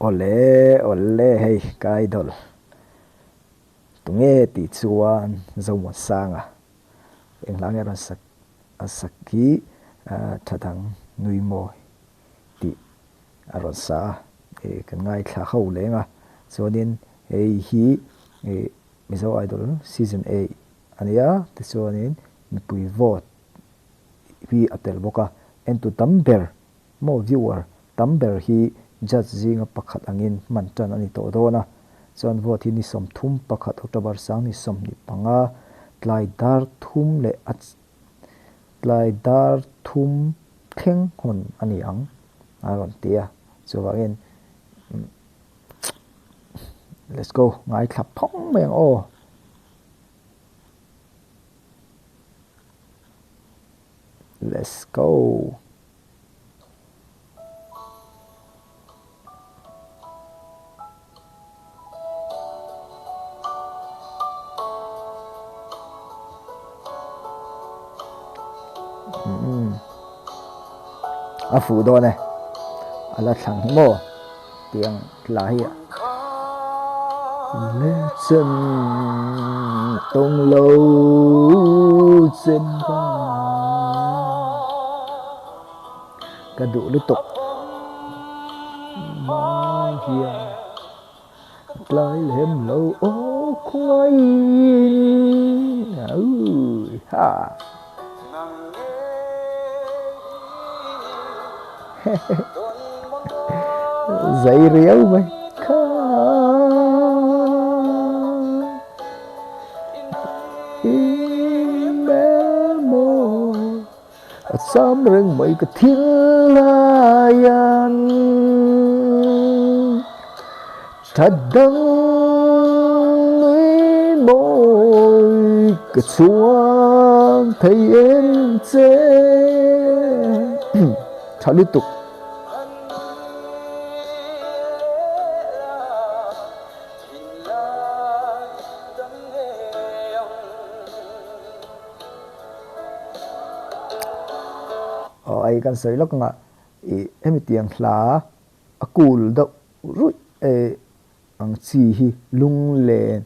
ole hei kai dol tunge ti chuan ZOMUANSANGA englang eron sak asaki thadang NUI MAWI ti aron sa kan ngai thla ho lenga chuanin hei hi Mizo Idol season A ania ti chuanin mipui vote hi atel boka entu tamber mo viewer tamber hi judge zinga pakhat angin mantan ani to dona chuan vote hi ni som thum pakhat October sang ni som ni panga tlai dar thum le tlai dar thum theng hon ani ang aron tia chuwangin let's go ngai thlap phong meng o let's go a fu do ne ala thang mo tiang la hi lê chân tông lâu trên cái đủ liên tục mà hiền lại lem lâu ô khoai ha dậy réo mày sớm rừng mấy cái thiên layan thadang NUI MAWI cái chuông thấy em chê thở liên tục ai kan sei lok nga emi tiang hla akul do ru ang chi hi lung len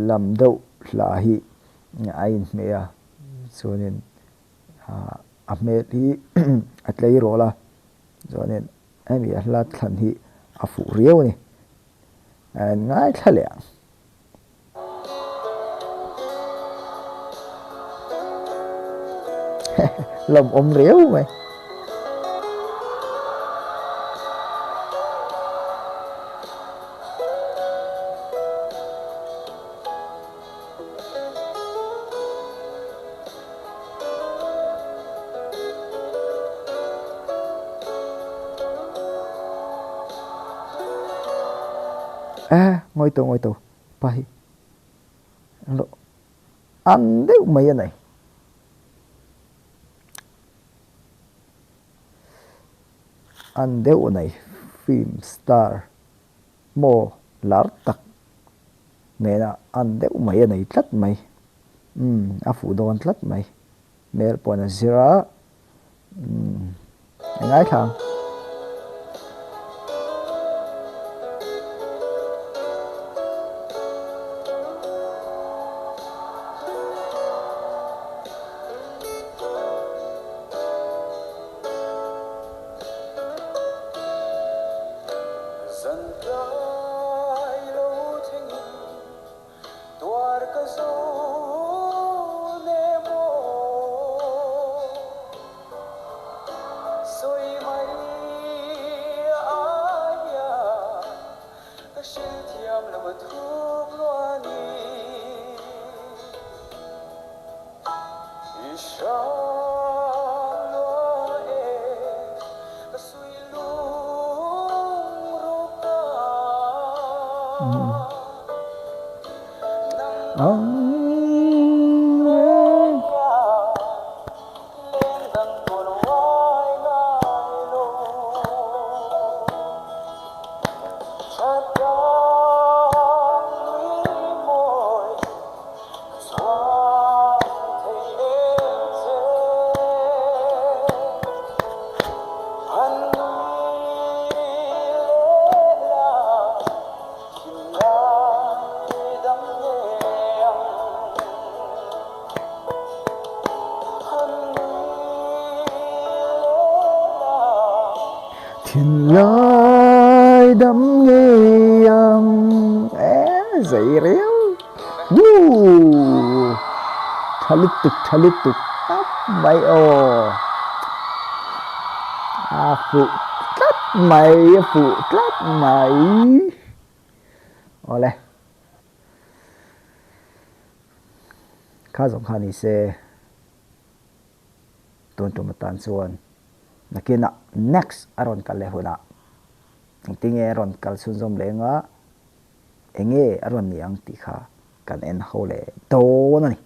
lam do hla hi ai me a chuanin a me hi atlei rola chuanin emi a hla thlan hi a fu riau ni an ngai thlale lòng ôm réo mày ngồi tù pai ăn đấy mày này an deuh nei film star mo lar tak nena an deuh mai nei tlat mai a fu don tlat mai mer pona zira ngai thang thiên lai đắm nghe dậy réo thả lít tục tóc mày phụ tắt mày ole khá giống khá ní xe tuần trùm tàn xuân nà kia nà next aron kal le huna ting aron kal sun zom le nga enge aron niang ti kha kan en ho le to na ni